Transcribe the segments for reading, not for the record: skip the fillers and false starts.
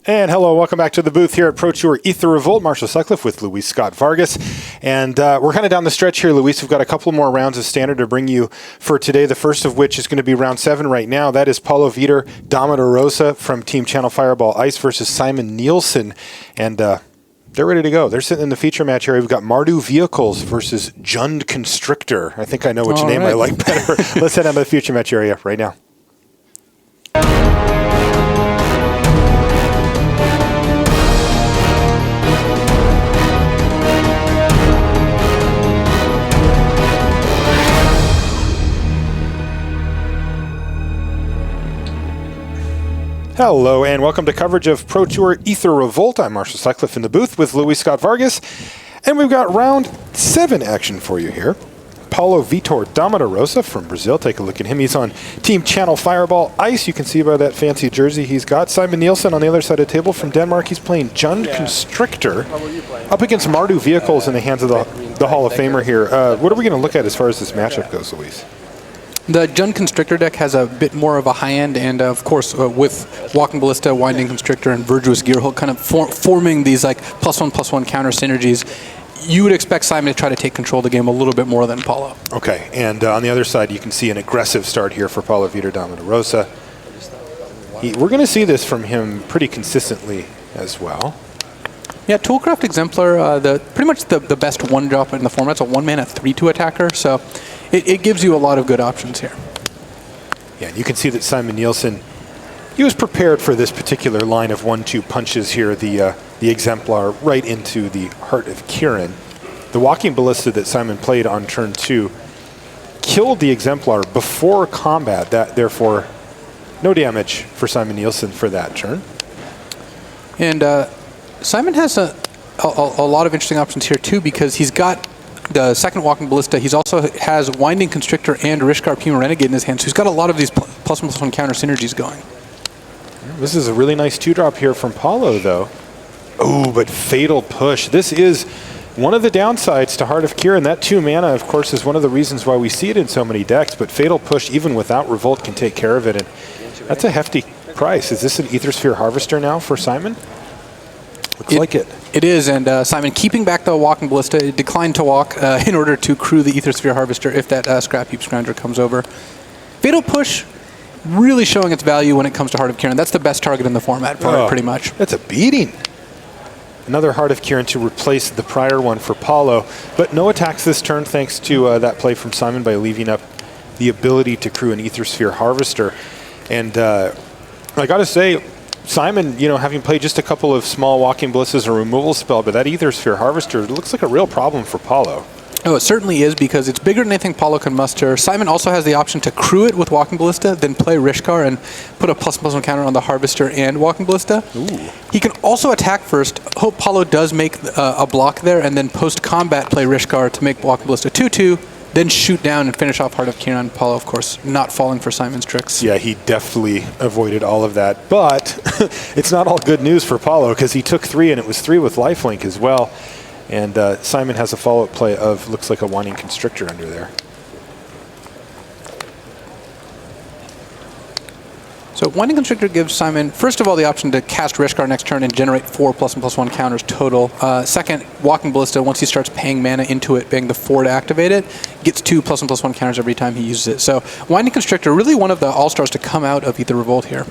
And hello, welcome back to the booth here at Pro Tour Aether Revolt. Marshall Sutcliffe with Luis Scott Vargas. And we're kind of down the stretch here, Luis. We've got a couple more rounds of standard to bring you for today, the first of which is going to be round 7 right now. That is Paulo Vitor Damo da Rosa from Team Channel Fireball Ice versus Simon Nielsen. And they're ready to go. They're sitting in the feature match area. We've got Mardu Vehicles versus Jund Constrictor. I think I know which name I like better. Let's head down to the feature match area right now. Hello and welcome to coverage of Pro Tour Aether Revolt. I'm Marshall Sutcliffe in the booth with Luis Scott Vargas. And we've got round 7 action for you here. Paulo Vitor Damo da Rosa from Brazil. Take a look at him. He's on Team Channel Fireball Ice. You can see by that fancy jersey he's got. Simon Nielsen on the other side of the table from Denmark. He's playing Jund Constrictor up against Mardu Vehicles in the hands of the Hall of Famer here. What are we going to look at as far as this matchup goes, Luis? The Jund Constrictor deck has a bit more of a high end, and of course, with Walking Ballista, Winding Constrictor, and Virtuous Gearhook kind of forming these like +1/+1 counter synergies, you would expect Simon to try to take control of the game a little bit more than Paulo. Okay, and on the other side, you can see an aggressive start here for Paulo Vitor Damo da Rosa. We're going to see this from him pretty consistently as well. Yeah, Toolcraft Exemplar, pretty much the best one-drop in the format. It's a 1-mana 3/2 attacker, so it gives you a lot of good options here. Yeah, and you can see that Simon Nielsen, he was prepared for this particular line of 1-2 punches here, the Exemplar right into the heart of Kirin. The Walking Ballista that Simon played on turn 2 killed the Exemplar before combat. That therefore, no damage for Simon Nielsen for that turn. And Simon has a lot of interesting options here too, because he's got the second Walking Ballista. He's also has Winding Constrictor and Rishkar Puma Renegade in his hand, so he's got a lot of these +1/+1 counter synergies going. This is a really nice 2-drop here from Paulo, though. Oh, but Fatal Push. This is one of the downsides to Heart of Kirin. That 2 mana, of course, is one of the reasons why we see it in so many decks, but Fatal Push, even without Revolt, can take care of it, and that's a hefty price. Is this an Aether Sphere Harvester now for Simon? Looks like it. It is, and Simon keeping back the Walking Ballista, declined to walk in order to crew the Aether Sphere Harvester if that Scrap Heap Scrounger comes over. Fatal Push really showing its value when it comes to Heart of Kirin. That's the best target in the format for it, pretty much. That's a beating. Another Heart of Kirin to replace the prior one for Paulo, but no attacks this turn thanks to that play from Simon by leaving up the ability to crew an Aether Sphere Harvester. And I got to say, Simon, you know, having played just a couple of small Walking Ballistas and removal spell, but that Aether Sphere Harvester looks like a real problem for Paulo. Oh, it certainly is, because it's bigger than anything Paulo can muster. Simon also has the option to crew it with Walking Ballista, then play Rishkar and put a +1/+1 counter on the Harvester and Walking Ballista. Ooh. He can also attack first, hope Paulo does make a block there, and then post-combat play Rishkar to make Walking Ballista 2/2, then shoot down and finish off Heart of Kirin. Paulo, of course, not falling for Simon's tricks. Yeah, he definitely avoided all of that. But it's not all good news for Paulo, because he took 3, and it was 3 with lifelink as well. And Simon has a follow-up play of, looks like a Winding Constrictor under there. So Winding Constrictor gives Simon, first of all, the option to cast Rishkar next turn and generate 4 +1/+1 counters total. Second, Walking Ballista, once he starts paying mana into it, paying the 4 to activate it, gets 2 +1/+1 counters every time he uses it. So Winding Constrictor, really one of the all-stars to come out of Aether Revolt here.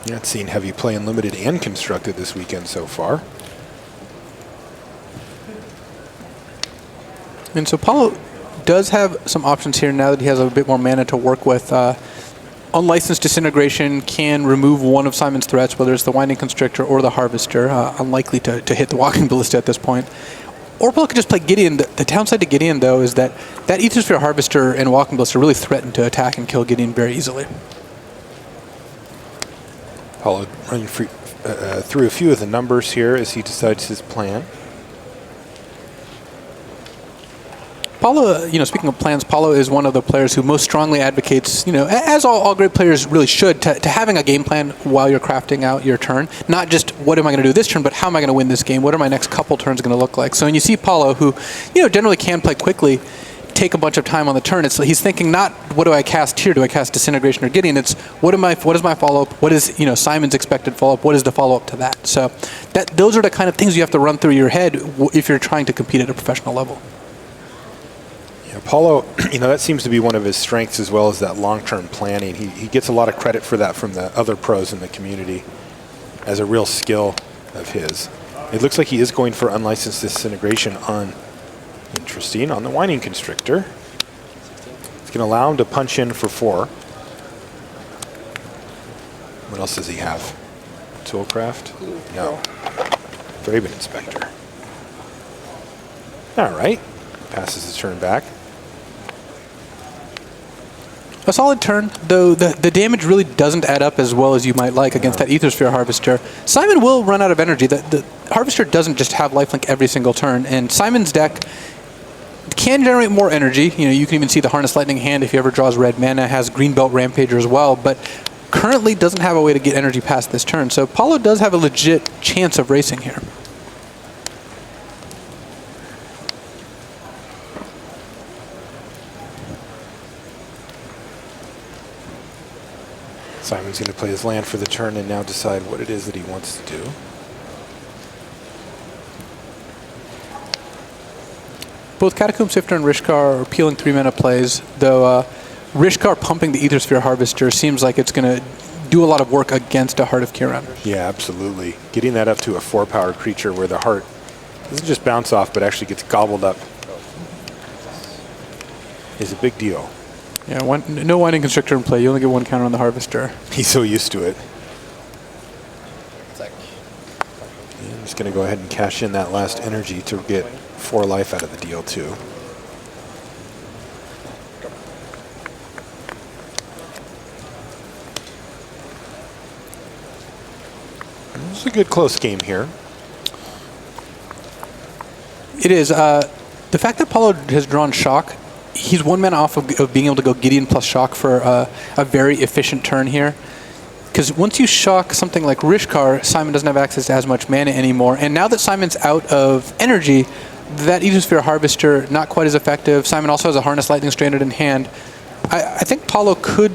Yeah, it's seen heavy play in Limited and Constructed this weekend so far. And so Paulo does have some options here now that he has a bit more mana to work with. Unlicensed Disintegration can remove one of Simon's threats, whether it's the Winding Constrictor or the Harvester. Unlikely to hit the Walking Ballista at this point. Or Paulo could just play Gideon. The downside to Gideon, though, is that Aether Sphere Harvester and Walking Ballista really threaten to attack and kill Gideon very easily. Paulo running through a few of the numbers here as he decides his plan. Paulo, you know, speaking of plans, Paulo is one of the players who most strongly advocates, you know, as all great players really should, to having a game plan while you're crafting out your turn. Not just what am I going to do this turn, but how am I going to win this game? What are my next couple turns going to look like? So when you see Paulo, who, you know, generally can play quickly, take a bunch of time on the turn. He's thinking not what do I cast here? Do I cast Disintegration or Gideon? It's what is my follow-up? What is Simon's expected follow-up? What is the follow-up to that? So those are the kind of things you have to run through your head if you're trying to compete at a professional level. Yeah, Paulo, that seems to be one of his strengths as well as that long-term planning. He gets a lot of credit for that from the other pros in the community as a real skill of his. It looks like he is going for unlicensed Disintegration on, interesting, on the Winding Constrictor. It's going to allow him to punch in for 4. What else does he have? Toolcraft? No. Draven Inspector. All right. Passes his turn back. A solid turn, though the damage really doesn't add up as well as you might like against that Aethersphere Harvester. Simon will run out of energy. The Harvester doesn't just have lifelink every single turn, and Simon's deck can generate more energy. You can even see the Harness Lightning hand if he ever draws red mana, has Greenbelt Rampager as well, but currently doesn't have a way to get energy past this turn. So Paulo does have a legit chance of racing here. Simon's going to play his land for the turn and now decide what it is that he wants to do. Both Catacomb Sifter and Rishkar are peeling 3-mana plays, though Rishkar pumping the Aethersphere Harvester seems like it's going to do a lot of work against a Heart of Kiran. Yeah, absolutely. Getting that up to a 4-power creature where the heart doesn't just bounce off but actually gets gobbled up is a big deal. Yeah, no Winding Constrictor in play. You only get 1 counter on the Harvester. He's so used to it. I'm just going to go ahead and cash in that last energy to get 4 life out of the deal, too. This is a good close game here. It is. The fact that Paulo has drawn Shock, he's 1 mana off of being able to go Gideon plus Shock for a very efficient turn here. Because once you Shock something like Rishkar, Simon doesn't have access to as much mana anymore. And now that Simon's out of energy, that Aethersphere Harvester, not quite as effective. Simon also has a Harness Lightning stranded in hand. I think Paulo could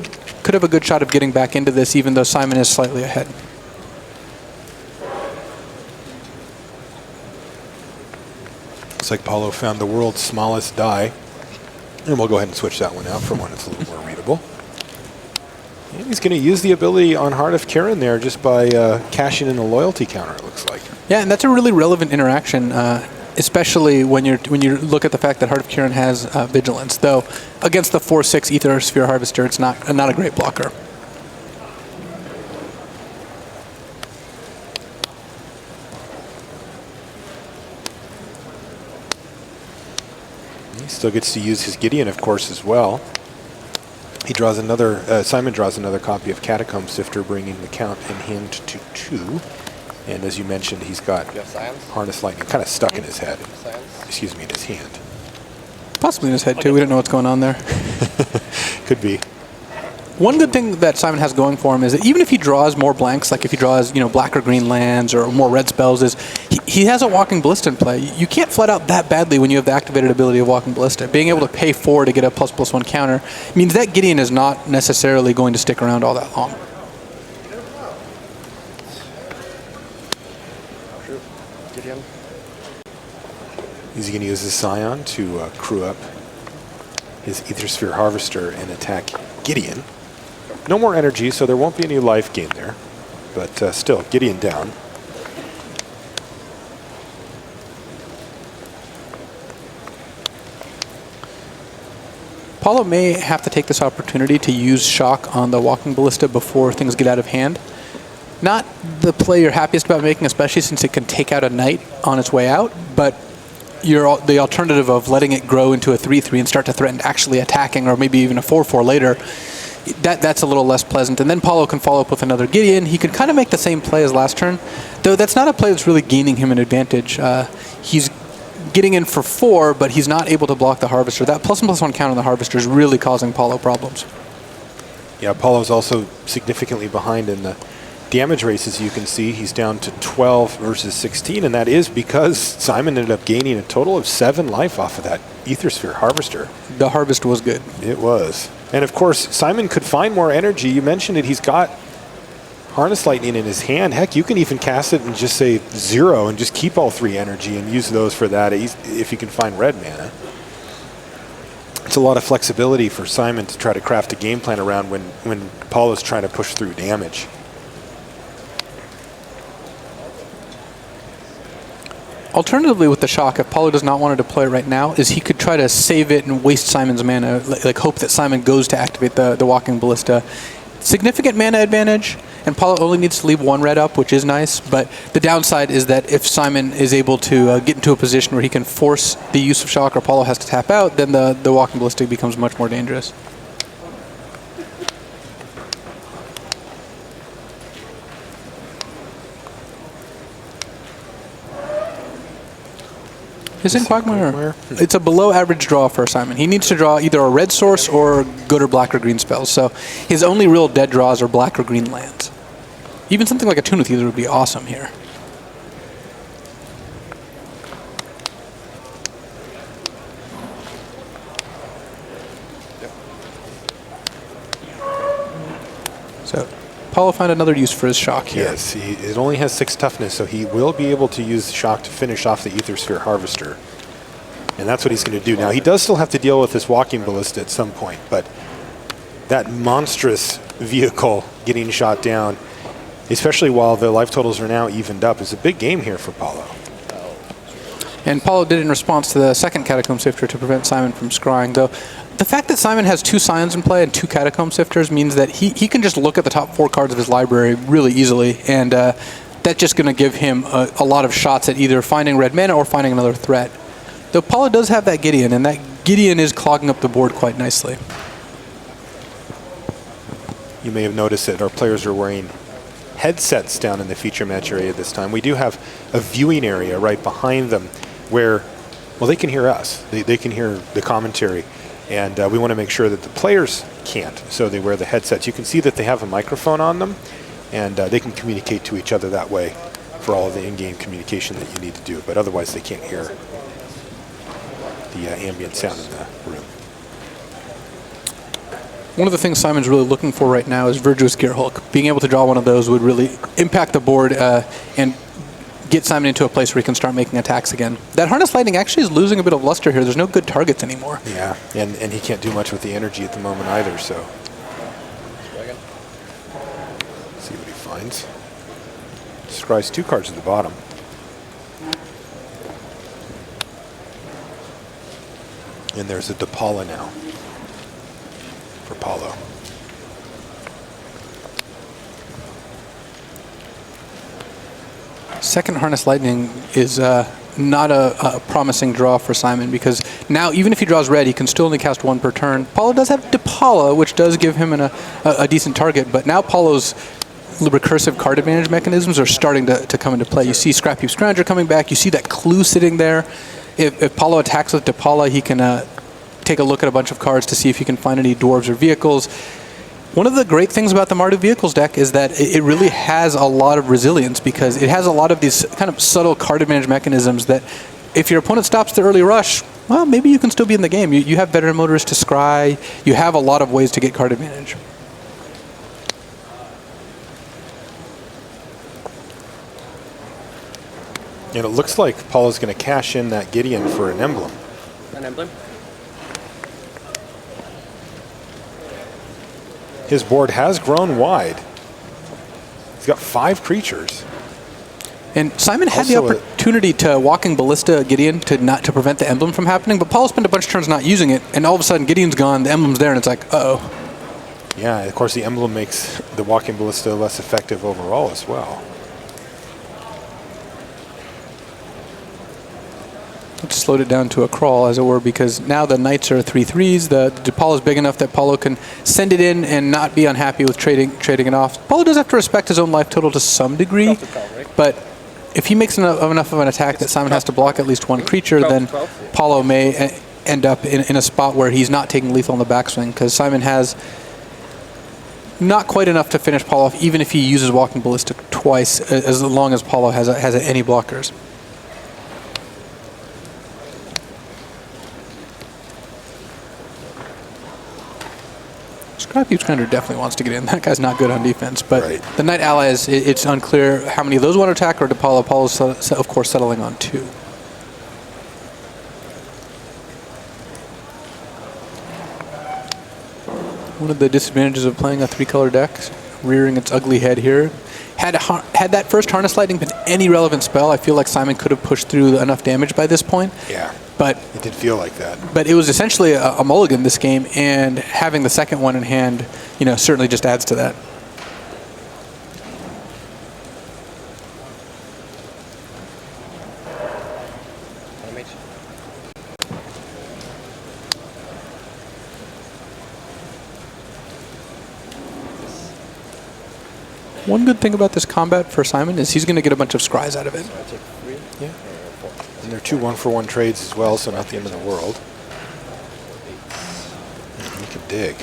have a good shot of getting back into this, even though Simon is slightly ahead. Looks like Paulo found the world's smallest die. And we'll go ahead and switch that one out for one that's a little more readable. And he's going to use the ability on Heart of Kiran there just by cashing in a loyalty counter, it looks like. Yeah, and that's a really relevant interaction, especially when you look at the fact that Heart of Kiran has Vigilance. Though against the 4/6 Aethersphere Harvester, it's not a great blocker. He still gets to use his Gideon, of course, as well. He draws another. Simon draws another copy of Catacomb Sifter, bringing the count in hand to 2. And as you mentioned, he's got Harness Lightning kind of stuck in his head. Excuse me, in his hand. Possibly in his head too. We don't know what's going on there. Could be. One good thing that Simon has going for him is that even if he draws more blanks, like if he draws black or green lands or more red spells, is he has a Walking Ballista in play. You can't flood out that badly when you have the activated ability of Walking Ballista. Being able to pay 4 to get a ++1 counter means that Gideon is not necessarily going to stick around all that long. Is he going to use his Scion to crew up his Aethersphere Harvester and attack Gideon? No more energy, so there won't be any life gain there. But still, Gideon down. Paulo may have to take this opportunity to use Shock on the Walking Ballista before things get out of hand. Not the play you're happiest about making, especially since it can take out a Knight on its way out, but the alternative of letting it grow into a 3/3 and start to threaten actually attacking, or maybe even a 4/4 later, that's a little less pleasant. And then Paulo can follow up with another Gideon. He could kind of make the same play as last turn, though that's not a play that's really gaining him an advantage. He's getting in for 4, but he's not able to block the Harvester. That +1/+1 count on the Harvester is really causing Paulo problems. Yeah, Paulo's also significantly behind in the damage races, you can see he's down to 12 versus 16, and that is because Simon ended up gaining a total of 7 life off of that Aether Sphere Harvester. The harvest was good. It was. And of course, Simon could find more energy. You mentioned it. He's got Harness Lightning in his hand. Heck, you can even cast it and just say 0 and just keep all 3 energy and use those for that if you can find red mana. It's a lot of flexibility for Simon to try to craft a game plan around when Paulo's trying to push through damage. Alternatively, with the shock, if Paulo does not want to deploy it right now, is he could try to save it and waste Simon's mana, like hope that Simon goes to activate the Walking Ballista. Significant mana advantage, and Paulo only needs to leave 1 red up, which is nice, but the downside is that if Simon is able to get into a position where he can force the use of shock or Paulo has to tap out, then the Walking Ballista becomes much more dangerous. Isn't Quagmire? It's a below average draw for Simon. He needs to draw either a red source or good or black or green spells. So his only real dead draws are black or green lands. Even something like a Tune with Ether would be awesome here. So Paulo found another use for his shock here. Yes, it only has 6 toughness, so he will be able to use shock to finish off the Aether Sphere Harvester. And that's what he's going to do. Now, he does still have to deal with this Walking Ballista at some point, but that monstrous vehicle getting shot down, especially while the life totals are now evened up, is a big game here for Paulo. And Paulo did in response to the second Catacomb Sifter to prevent Simon from scrying, though. The fact that Simon has 2 Scions in play and 2 Catacomb Sifters means that he can just look at the top 4 cards of his library really easily, and that's just going to give him a lot of shots at either finding red mana or finding another threat. Though Paulo does have that Gideon, and that Gideon is clogging up the board quite nicely. You may have noticed that our players are wearing headsets down in the feature match area this time. We do have a viewing area right behind them where, well, they can hear us. They can hear the commentary. And we want to make sure that the players can't, so they wear the headsets. You can see that they have a microphone on them, and they can communicate to each other that way for all of the in-game communication that you need to do. But otherwise, they can't hear the ambient sound in the room. One of the things Simon's really looking for right now is Virtuous Gearhulk. Being able to draw one of those would really impact the board and get Simon into a place where he can start making attacks again. That Harness Lightning actually is losing a bit of luster here. There's no good targets anymore. Yeah, and he can't do much with the energy at the moment either, so. See what he finds. Scries 2 cards at the bottom. And there's a Dapala now for Paulo. Second Harness Lightning is not a promising draw for Simon, because now even if he draws red, he can still only cast 1 per turn. Paulo does have Dapala, which does give him a decent target, but now Paulo's recursive card advantage mechanisms are starting to come into play. You see Scrapheap Scrounger coming back. You see that Clue sitting there. If Paulo attacks with Dapala, he can take a look at a bunch of cards to see if he can find any dwarves or vehicles. One of the great things about the Mardu Vehicles deck is that it really has a lot of resilience, because it has a lot of these kind of subtle card advantage mechanisms that if your opponent stops the early rush, well, maybe you can still be in the game. You have Veteran Motorist to scry. You have a lot of ways to get card advantage. And it looks like Paulo's going to cash in that Gideon for an Emblem. An Emblem? His board has grown wide. He's got 5 creatures. And Simon had the Also opportunity to Walking Ballista Gideon to prevent the Emblem from happening, but Paulo spent a bunch of turns not using it, and all of a sudden Gideon's gone, the Emblem's there, and it's like, uh-oh. Yeah, of course the Emblem makes the Walking Ballista less effective overall as well. Let's slowed it down to a crawl, as it were, because now the Knights are 3/3s. The Dapala is big enough that Paulo can send it in and not be unhappy with trading it off. Paulo does have to respect his own life total to some degree, but if he makes enough of an attack that Simon has to block at least 1 creature, then Paulo may end up in a spot where he's not taking lethal on the backswing, because Simon has Not quite enough to finish Paulo off, even if he uses Walking Ballista twice, as long as Paulo has any blockers. Scrappy Scrounger definitely wants to get in. That guy's not good on defense, but Right. the Knight allies, it's unclear how many of those want to attack or to Paulo. Paulo's, of course, settling on 2. One of the disadvantages of playing a 3-color deck, rearing its ugly head here. Had that first Harness Lightning been any relevant spell, I feel like Simon could have pushed through enough damage by this point. Yeah, but it did feel like that. But it was essentially a mulligan this game, and having the second one in hand, certainly just adds to that. One good thing about this combat for Simon is he's going to get a bunch of scries out of it. Yeah. And they're 2 1-for-1 trades as well, so not the end of the world. You can dig.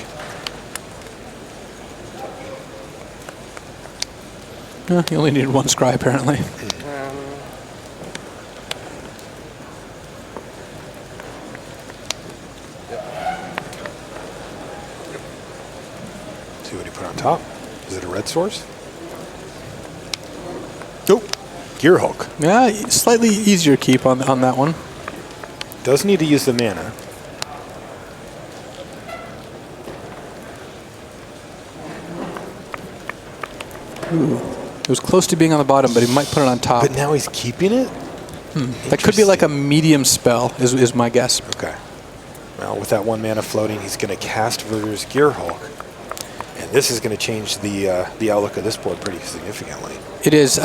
He only needed 1 scry, apparently. See what he put on top. Is it a red source? Nope. Gear Hulk. Yeah, slightly easier keep on that one. Does need to use the mana. Ooh. It was close to being on the bottom, but he might put it on top. But now he's keeping it? That could be like a medium spell, is my guess. Okay. Well, with that 1 mana floating, he's going to cast Verder's Gear Hulk. And this is going to change the outlook of this board pretty significantly. It is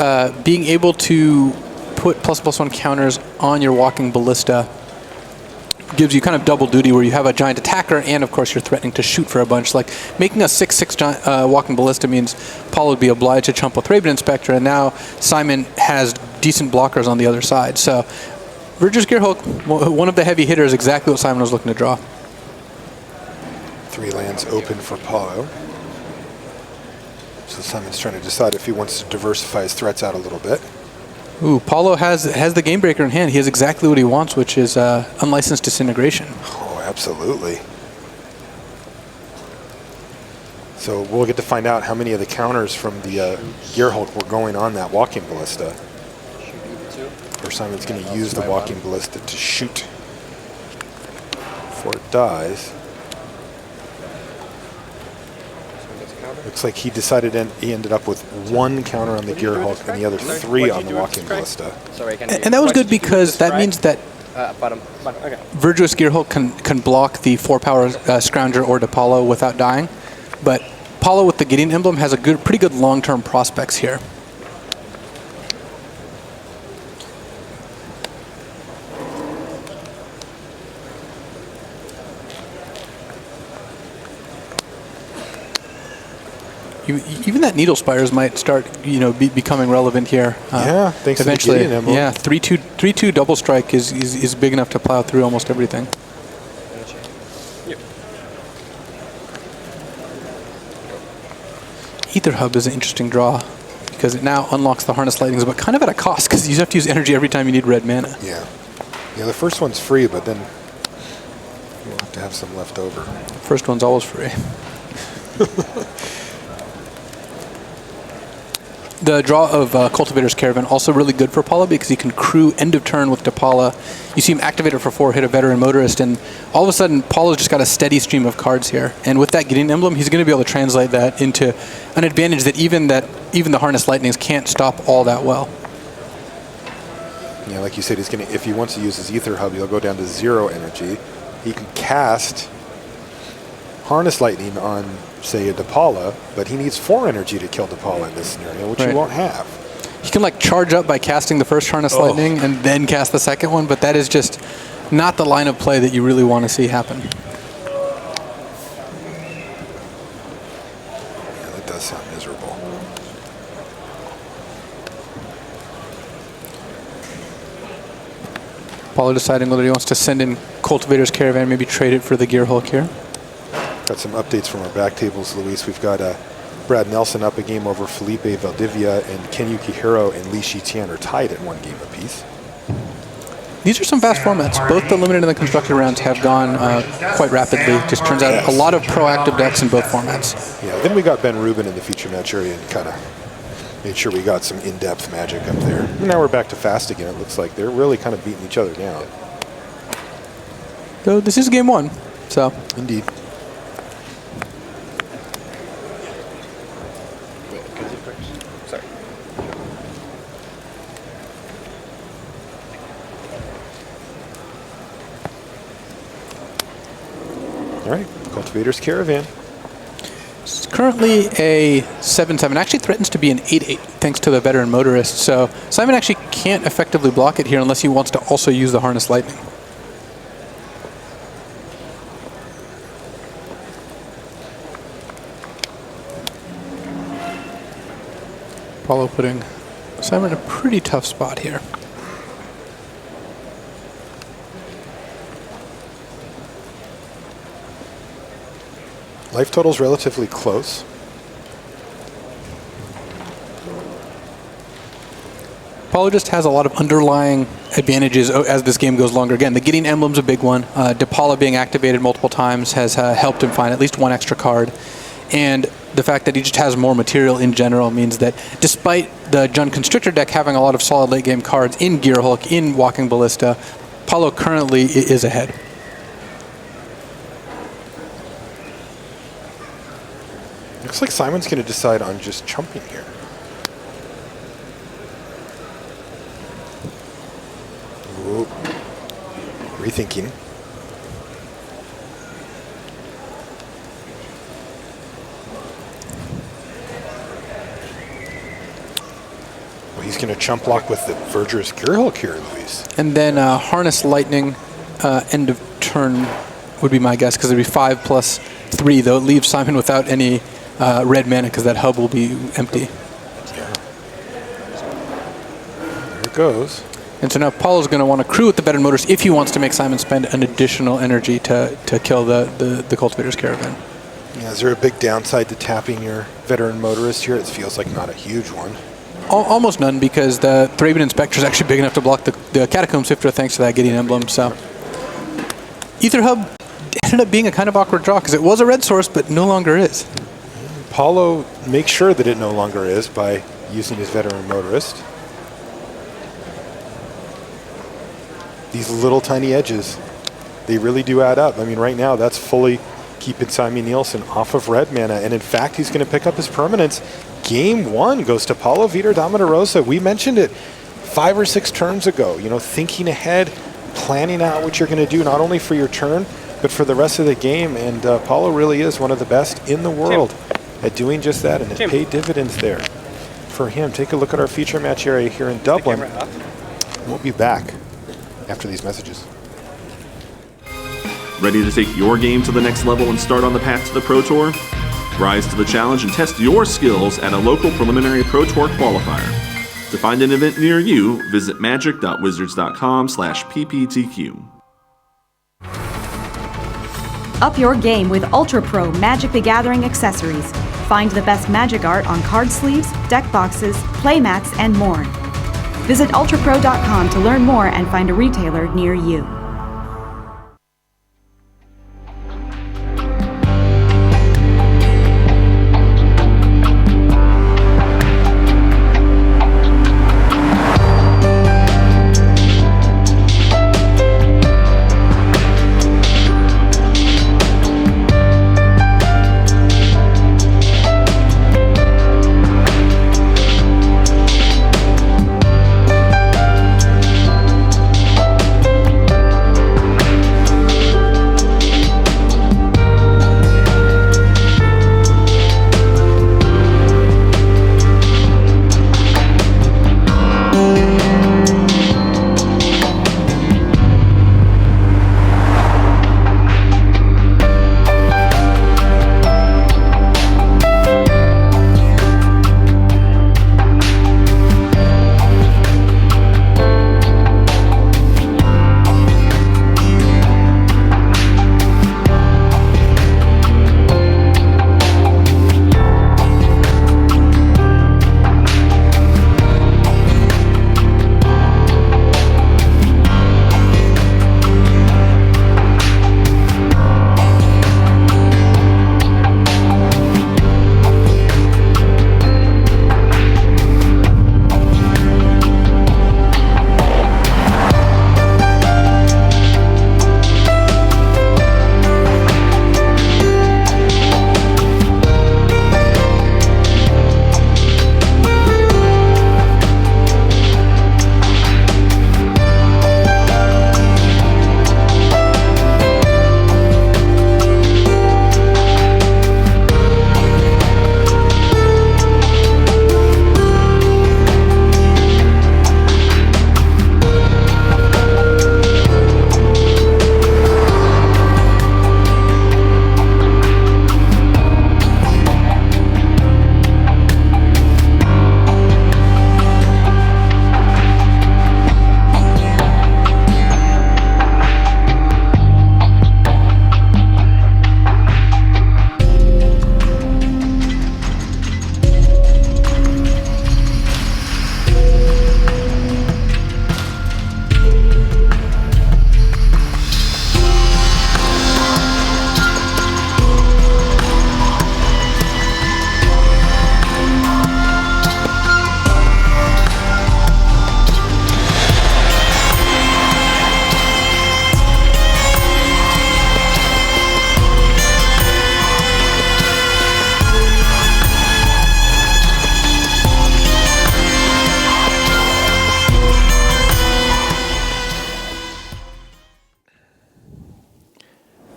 being able to put ++1 counters on your Walking Ballista gives you kind of double duty where you have a giant attacker and of course you're threatening to shoot for a bunch. Like making a 6/6 Walking Ballista means Paulo would be obliged to chump with Raven Inspector, and now Simon has decent blockers on the other side. So Verder's Gear Hulk, one of the heavy hitters, exactly what Simon was looking to draw. 3 lands open for Paulo. So Simon's trying to decide if he wants to diversify his threats out a little bit. Ooh, Paulo has the Game Breaker in hand. He has exactly what he wants, which is Unlicensed Disintegration. Oh, absolutely. So we'll get to find out how many of the counters from the Gear Hulk were going on that Walking Ballista. Or Simon's going to use the Walking Ballista to shoot before it dies. Looks like he decided he ended up with 1 counter on the Gear Hulk and the other 3 on the Walking Ballista. And that was good because that means that Verder's Gear Hulk can block the 4-power Scrounger or Paulo without dying. But Paulo with the Gideon Emblem has a pretty good long-term prospects here. Even that Needle Spires might start, becoming relevant here. Yeah, thanks eventually. to the Gideon Emblem. Yeah, 3/2 double strike is big enough to plow through almost everything. Aether Hub is an interesting draw because it now unlocks the Harness Lightnings, but kind of at a cost because you have to use energy every time you need red mana. Yeah. Yeah, the first one's free, but then you'll have to have some left over. First one's always free. The draw of Cultivator's Caravan also really good for Paulo because he can crew end of turn with Dapala. You see him activate it for 4, hit a Veteran Motorist, and all of a sudden Paulo's just got a steady stream of cards here. And with that Gideon Emblem, he's going to be able to translate that into an advantage that even the Harness Lightnings can't stop all that well. Yeah, like you said, if he wants to use his Aether Hub, he'll go down to 0 energy. He can cast Harness Lightning on, say, a Dapala, but he needs 4 energy to kill Dapala in this scenario, which he won't have. He can charge up by casting the first Harness Lightning and then cast the second one, but that is just not the line of play that you really want to see happen. Yeah, that does sound miserable. Paulo deciding whether he wants to send in Cultivator's Caravan, maybe trade it for the Gear Hulk here. Got some updates from our back tables, Luis. We've got Brad Nelson up a game over Felipe Valdivia, and Ken Yukihiro and Li Shitian are tied at 1 game apiece. These are some fast formats. Both the limited and the constructed rounds have gone quite rapidly. Just turns out a lot of proactive decks in both formats. Yeah, then we got Ben Rubin in the feature match area and kind of made sure we got some in-depth Magic up there. And now we're back to fast again. It looks like they're really kind of beating each other down. So this is game 1. So Indeed. All right, Cultivator's Caravan. it's currently a 7-7. Actually threatens to be an 8-8 thanks to the veteran motorist. So Simon actually can't effectively block it here unless he wants to also use the Harness Lightning. Paulo putting Simon in a pretty tough spot here. Life total's relatively close. Paulo just has a lot of underlying advantages as this game goes longer. Again, the Gideon Emblem's a big one. DePaula being activated multiple times has helped him find at least 1 extra card. And the fact that he just has more material in general means that despite the Jund Constrictor deck having a lot of solid late game cards in Gearhulk, in Walking Ballista, Paulo currently is ahead. Looks like Simon's going to decide on just chumping here. Ooh. Rethinking. Well, he's going to chump block with the Verger's Gearhulk here, Luis. And then Harness Lightning end of turn would be my guess, because it'd be 5+3, though it leaves Simon without any red mana because that hub will be empty. Yeah. There it goes. And so now Paulo's going to want to crew with the veteran motors if he wants to make Simon spend an additional energy to kill the Cultivator's Caravan. Yeah, is there a big downside to tapping your veteran motorist here? It feels like not a huge one. Almost none, because the Thraben Inspector is actually big enough to block the Catacomb Sifter thanks to that Gideon Emblem. So Aether Hub ended up being a kind of awkward draw because it was a red source, but no longer is. Paulo makes sure that it no longer is by using his veteran motorist. These little tiny edges, they really do add up. I mean, right now that's fully keeping Simon Nielsen off of red mana, and in fact he's going to pick up his permanence. Game 1 goes to Paulo Vitor Damo da Rosa. We mentioned it 5 or 6 turns ago, you know, thinking ahead, planning out what you're going to do, not only for your turn, but for the rest of the game. And Paulo really is one of the best in the world at doing just that, and it paid dividends there for him. Take a look at our feature match area here in Dublin. We'll be back after these messages. Ready to take your game to the next level and start on the path to the Pro Tour? Rise to the challenge and test your skills at a local preliminary Pro Tour qualifier. To find an event near you, visit magic.wizards.com/pptq. Up your game with Ultra Pro Magic the Gathering accessories. Find the best Magic art on card sleeves, deck boxes, playmats, and more. Visit ultrapro.com to learn more and find a retailer near you.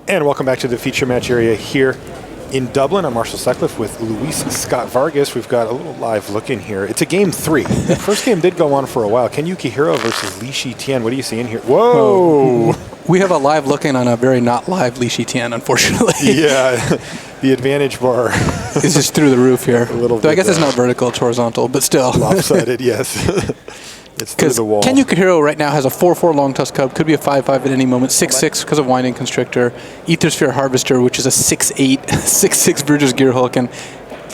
And welcome back to the feature match area here in Dublin. I'm Marshall Sutcliffe with Luis Scott Vargas. We've got a little live look in here. It's a game 3. The first game did go on for a while. Ken Yukihiro versus Li Shitian. What do you see in here? Whoa! We have a live look in on a very not live Li Shitian, unfortunately. Yeah, the advantage bar. It's just through the roof here. A little Though I bit, guess it's not vertical, it's horizontal, but still. Lopsided, yes. It's through the wall. Ken Yukihiro right now has a 4-4 long tusk cub, could be a 5-5 at any moment, 6-6 because of winding constrictor, Aether Sphere Harvester, which is a 6-8, 6-6 Bridges gear hook, and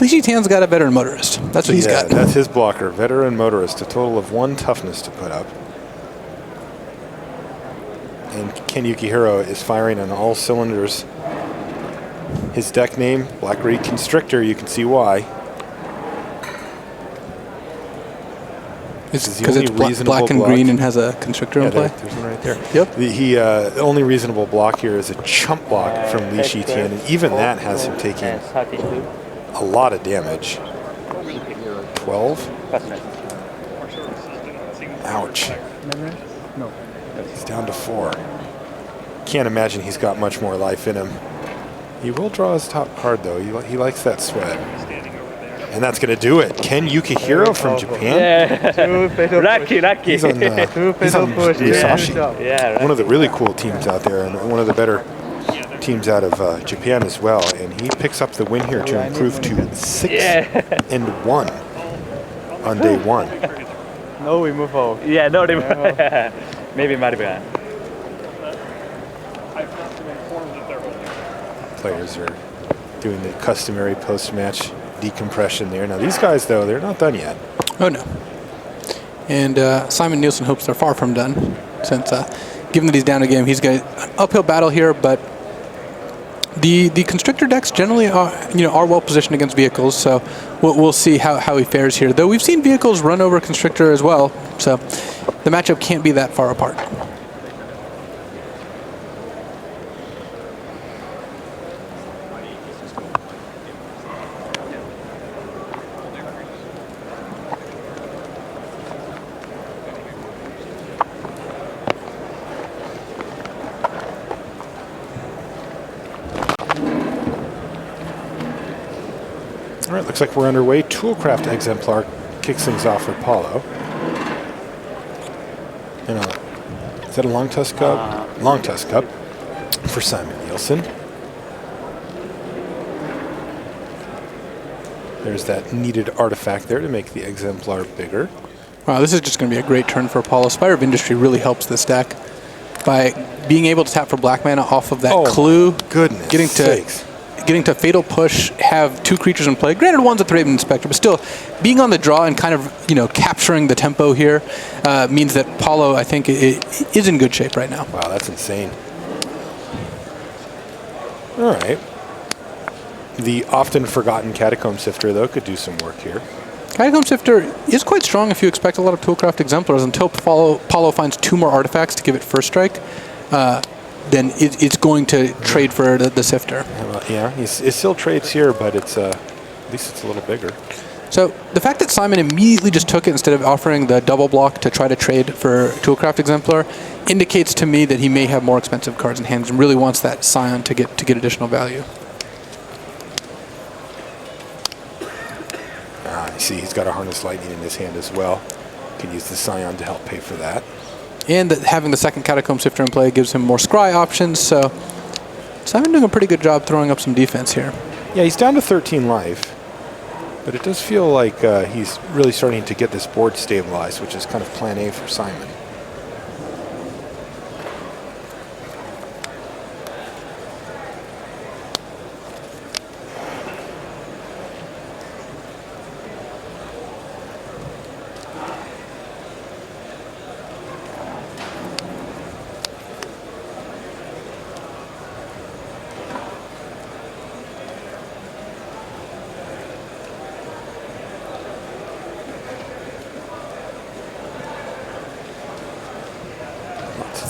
Li Shitian's got a veteran motorist. That's what he's got. That's his blocker, veteran motorist, a total of 1 toughness to put up. And Ken Yukihiro is firing on all cylinders. His deck name, Black Reed Constrictor, you can see why. It's because it's black and green and has a constrictor in play. There's one right there. Yep. The only reasonable block here is a chump block from Li Shitian, and even that has him taking a lot of damage. 12? Ouch. He's down to 4. Can't imagine he's got much more life in him. He will draw his top card, though. He likes that sweat. And that's going to do it. Ken Yukihiro from Japan. Lucky. He's on Musashi. One of the really cool teams out there, and one of the better teams out of Japan as well. And he picks up the win here to improve to 6-1 on day 1. No, we move forward. Yeah, no, they maybe Mardu. Players are doing the customary post-match decompression there. Now these guys, though, they're not done yet. Oh, no. And Simon Nielsen hopes they're far from done, since given that he's down a game, he's got an uphill battle here, but the constrictor decks generally are well positioned against vehicles, so we'll see how he fares here. Though we've seen vehicles run over constrictor as well, so the matchup can't be that far apart. All right, looks like we're underway. Toolcraft Exemplar kicks things off with Paulo. And is that a long tusk cup? Long tusk cup for Simon Nielsen. There's that needed artifact there to make the Exemplar bigger. Wow, this is just going to be a great turn for Paulo. Spire of Industry really helps this deck by being able to tap for black mana off of that clue. Goodness Getting to Fatal Push, have 2 creatures in play. Granted, one's a Thraben Inspector, but still, being on the draw and kind of, capturing the tempo here means that Paulo, I think, is in good shape right now. Wow, that's insane. All right. The often forgotten Catacomb Sifter, though, could do some work here. Catacomb Sifter is quite strong if you expect a lot of Toolcraft Exemplars until Paulo finds 2 more artifacts to give it first strike. Then it's going to trade for the Sifter. Yeah, it still trades here, but it's at least it's a little bigger. So the fact that Simon immediately just took it instead of offering the double block to try to trade for Toolcraft Exemplar indicates to me that he may have more expensive cards in hand and really wants that Scion to get additional value. I see he's got a Harness Lightning in his hand as well. Can use the Scion to help pay for that. And that having the second Catacomb Sifter in play gives him more scry options, so Simon doing a pretty good job throwing up some defense here. Yeah, he's down to 13 life, but it does feel like he's really starting to get this board stabilized, which is kind of plan A for Simon.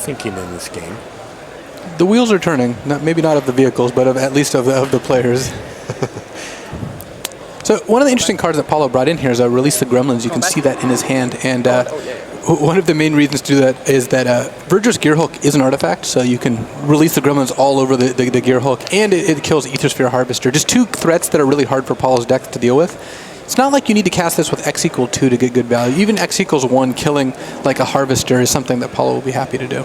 Thinking in this game. The wheels are turning, maybe not of the vehicles, but at least of the players. So one of the interesting cards that Paulo brought in here is Release the Gremlins. You can see that in his hand. And one of the main reasons to do that is that Verger's Gear Hook is an artifact, so you can release the Gremlins all over the Gear Hook, and it kills Aether Sphere Harvester. Just two threats that are really hard for Paulo's deck to deal with. It's not like you need to cast this with X equal 2 to get good value. Even X equals 1 killing like a Harvester is something that Paulo will be happy to do.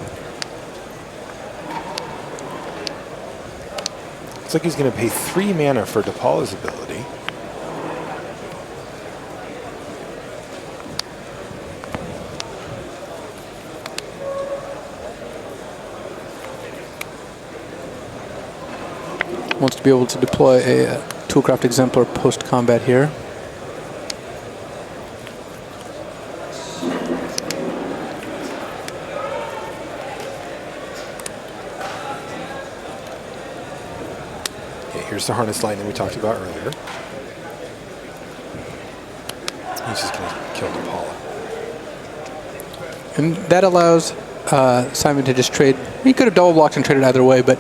Looks like he's going to pay 3 mana for DePaula's ability. Wants to be able to deploy a Toolcraft Exemplar post-combat here. Okay, here's the Harness Lightning we talked about earlier. He's just going to kill DePaula. And that allows Simon to just trade. He could have double blocked and traded either way, but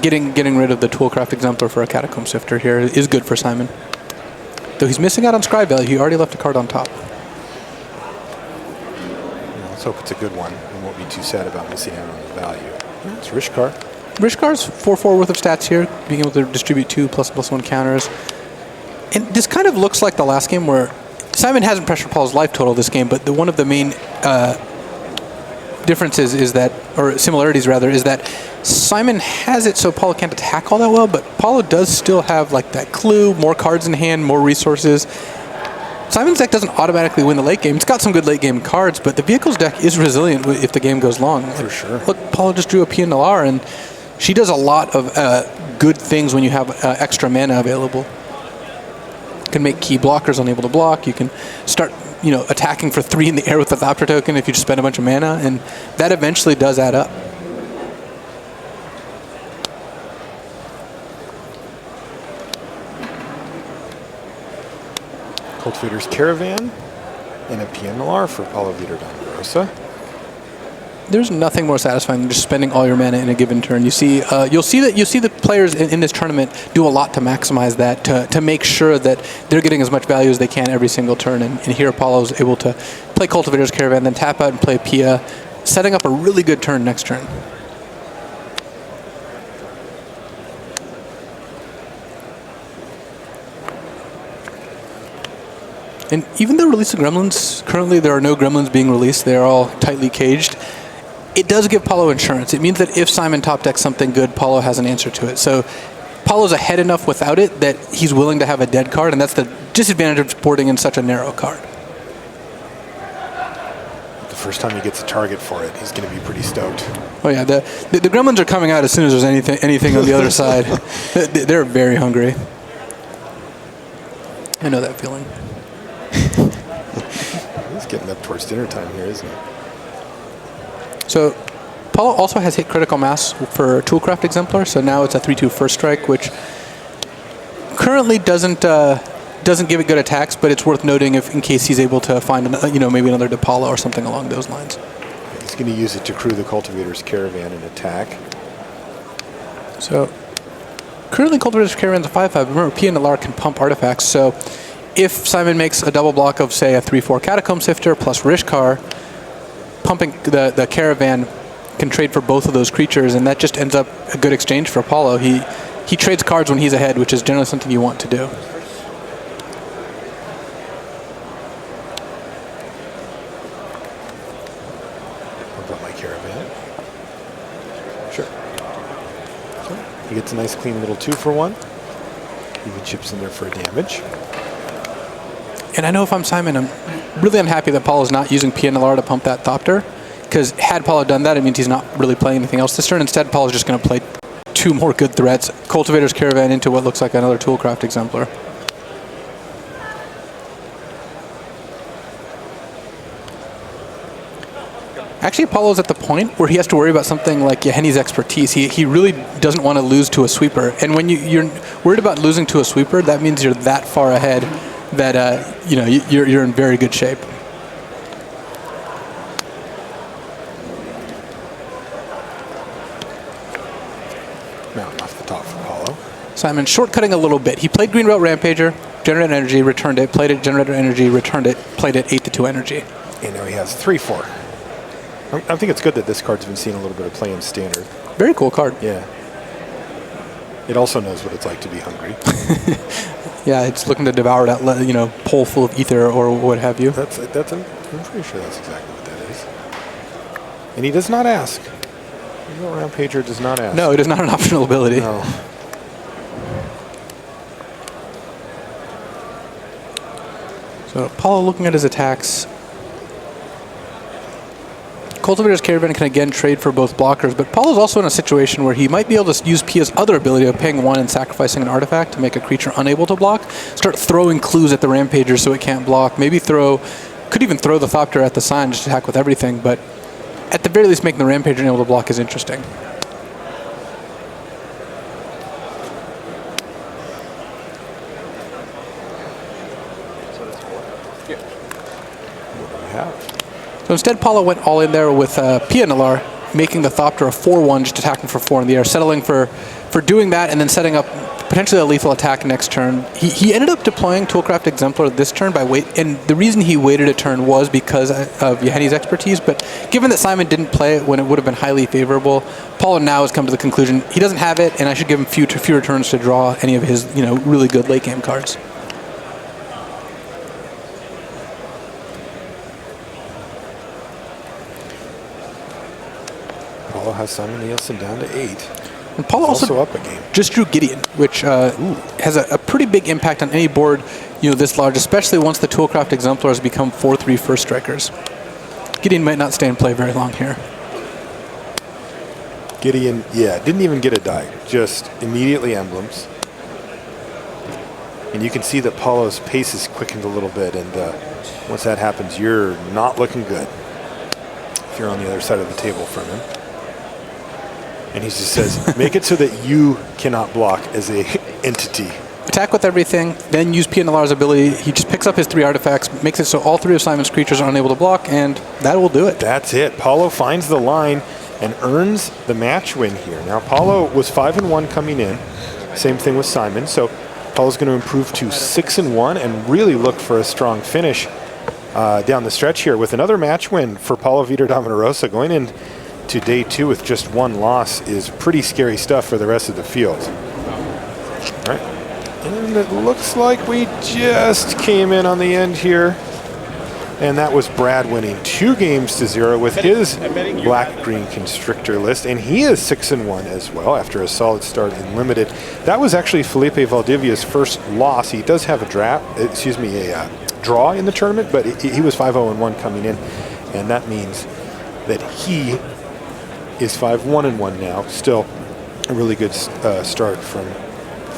getting rid of the Toolcraft Exemplar for a Catacomb Sifter here is good for Simon. Though he's missing out on scry value, he already left a card on top. Well, let's hope it's a good one. We won't be too sad about missing out on the value. It's Rishkar. Rishkar's 4/4 worth of stats here, being able to distribute 2++1 counters. And this kind of looks like the last game where Simon hasn't pressured Paul's life total this game, but one of the main differences is that, or similarities rather, is that Simon has it so Paulo can't attack all that well, but Paulo does still have like that clue, more cards in hand, more resources. Simon's deck doesn't automatically win the late game. It's got some good late game cards, but the Vehicles deck is resilient if the game goes long. For sure. Look, Paulo just drew a PNLR, and she does a lot of good things when you have extra mana available. You can make key blockers unable to block. You can start, attacking for 3 in the air with the Thopter token if you just spend a bunch of mana, and that eventually does add up. Cultivator's Caravan and a PNLR for Paulo Vitor Damo. There's nothing more satisfying than just spending all your mana in a given turn. You'll see the players in this tournament do a lot to maximize that, to make sure that they're getting as much value as they can every single turn. And here Paulo's able to play Cultivator's Caravan, then tap out and play Pia, setting up a really good turn next turn. And even though Release the Gremlins, currently there are no Gremlins being released, they are all tightly caged, it does give Paulo insurance. It means that if Simon top decks something good, Paulo has an answer to it. So Paulo's ahead enough without it that he's willing to have a dead card, and that's the disadvantage of boarding in such a narrow card. The first time he gets a target for it, he's going to be pretty stoked. Oh yeah, the Gremlins are coming out as soon as there's anything on the other side. They're very hungry. I know that feeling. He's getting up towards dinner time here, isn't he? So Paulo also has hit critical mass for Toolcraft Exemplar, so now it's a 3/2 first strike, which currently doesn't give it good attacks, but it's worth noting in case he's able to find maybe another DePaula or something along those lines. He's going to use it to crew the Cultivator's Caravan and attack. So currently Cultivator's Caravan's a 5/5. Remember, PNLR can pump artifacts, so if Simon makes a double block of, say, a 3/4 Catacomb Sifter plus Rishkar, pumping the Caravan can trade for both of those creatures, and that just ends up a good exchange for Paulo. He trades cards when he's ahead, which is generally something you want to do. What about my Caravan? Sure. So he gets a nice clean little 2-for-1. Even chips in there for a damage. And I know if I'm Simon, I'm really unhappy that Paulo's not using PNLR to pump that Thopter, because had Paulo done that, it means he's not really playing anything else this turn. Instead, Paulo's just going to play 2 more good threats, Cultivator's Caravan into what looks like another Toolcraft Exemplar. Actually, Paulo's at the point where he has to worry about something like Yahenni's Expertise. He really doesn't want to lose to a sweeper. And when you're worried about losing to a sweeper, that means you're that far ahead that you're in very good shape. Mountain off the top for Paulo. Simon shortcutting a little bit. He played Green Belt Rampager, generated energy, returned it, played it, generated energy, returned it, played it, 8-2 energy. And now he has 3-4. I think it's good that this card's been seeing a little bit of play in Standard. Very cool card. Yeah. It also knows what it's like to be hungry. Yeah, it's looking to devour that, pole full of ether or what have you. I'm pretty sure that's exactly what that is. And he does not ask. The round pager does not ask. No, it is not an optional ability. No. So Paulo looking at his attacks. Cultivator's Caravan can again trade for both blockers, but Paulo's also in a situation where he might be able to use Pia's other ability of paying 1 and sacrificing an artifact to make a creature unable to block. Start throwing clues at the Rampager so it can't block. Maybe could even throw the Thopter at the sign, just attack with everything, but at the very least making the Rampager unable to block is interesting. So instead, Paulo went all in there with Pia Nalar, making the Thopter a 4-1, just attacking for 4 in the air, settling for doing that and then setting up potentially a lethal attack next turn. He ended up deploying Toolcraft Exemplar this turn and the reason he waited a turn was because of Yeheni's expertise, but given that Simon didn't play it when it would have been highly favorable, Paulo now has come to the conclusion he doesn't have it, and I should give him fewer turns to draw any of his really good late game cards. Paulo has Simon Nielsen down to 8. And Paulo also up a game. Just drew Gideon, which has a pretty big impact on any board this large, especially once the Toolcraft Exemplars become 4/3 first strikers. Gideon might not stay in play very long here. Gideon, didn't even get a die, just immediately emblems. And you can see that Paulo's pace is quickened a little bit, and once that happens, you're not looking good if you're on the other side of the table from him. And he just says, make it so that you cannot block as a entity. Attack with everything, then use Pia Nalar's ability. He just picks up his 3 artifacts, makes it so all 3 of Simon's creatures are unable to block, and that will do it. That's it. Paulo finds the line and earns the match win here. Now, Paulo was 5-1 coming in. Same thing with Simon. So Paulo's going to improve to 6-1 and really look for a strong finish down the stretch here with another match win for Paulo Vitor Damo going in to day 2 with just 1 loss is pretty scary stuff for the rest of the field. All right. And it looks like we just came in on the end here. And that was Brad winning 2-0 with his black-green Constrictor list. And he is 6-1 as well after a solid start in Limited. That was actually Felipe Valdivia's first loss. He does have a draw in the tournament, but he was 5-0-1 coming in. And that means that he is 5-1-1 now. Still a really good start from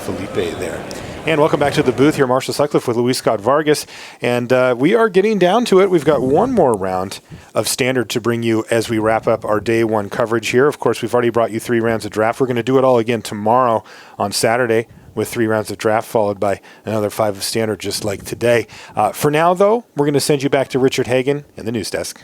Felipe there. And welcome back to the booth here, Marshall Sutcliffe with Luis Scott Vargas. And we are getting down to it. We've got one more round of Standard to bring you as we wrap up our day 1 coverage here. Of course, we've already brought you 3 rounds of draft. We're going to do it all again tomorrow on Saturday with 3 rounds of draft, followed by another 5 of Standard just like today. For now, though, we're going to send you back to Richard Hagan and the news desk.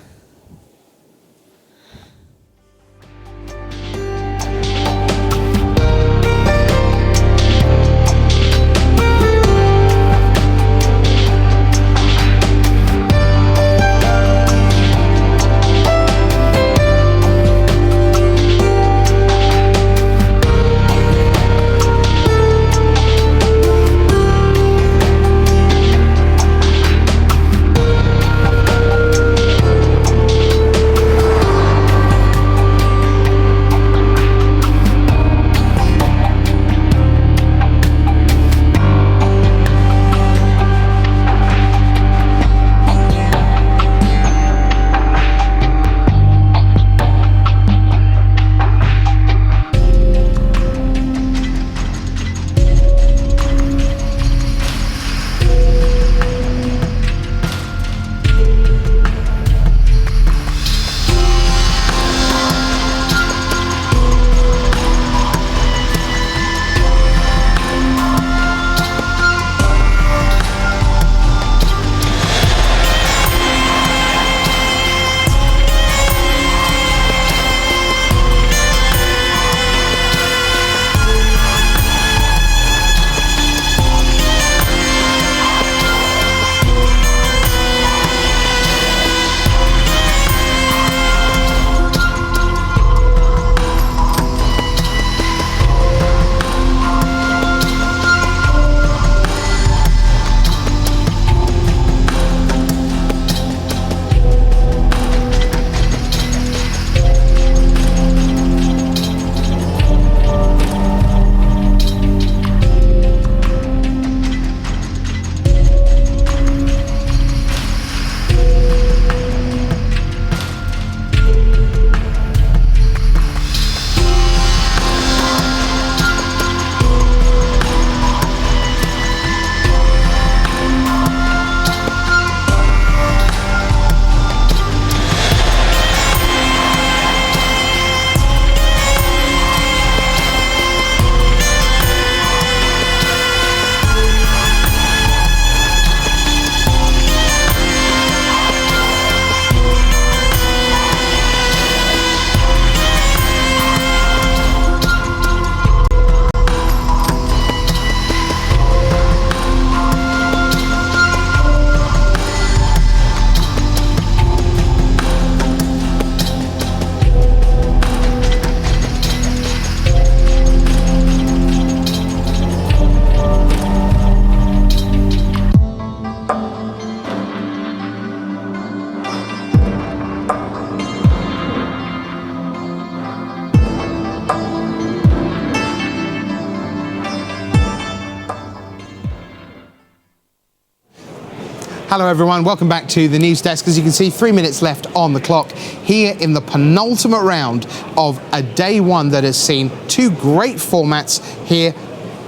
Hello everyone, welcome back to the news desk. As you can see, 3 minutes left on the clock here in the penultimate round of a day one that has seen two great formats here.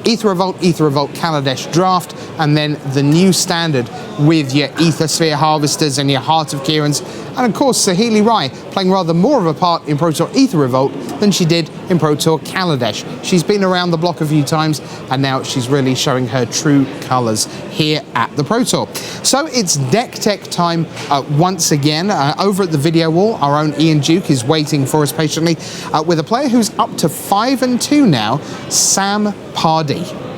Aether Revolt Kaladesh Draft, and then the new standard with your Aether Sphere Harvesters and your Heart of Kieran's, and of course Sahili Rai playing rather more of a part in Pro Tour Aether Revolt than she did in Pro Tour Kaladesh. She's been around the block a few times, and now she's really showing her true colours here at the Pro Tour. So it's deck tech time once again. Over at the video wall, our own Ian Duke is waiting for us patiently with a player who's up to 5-2 now, Sam Pardee.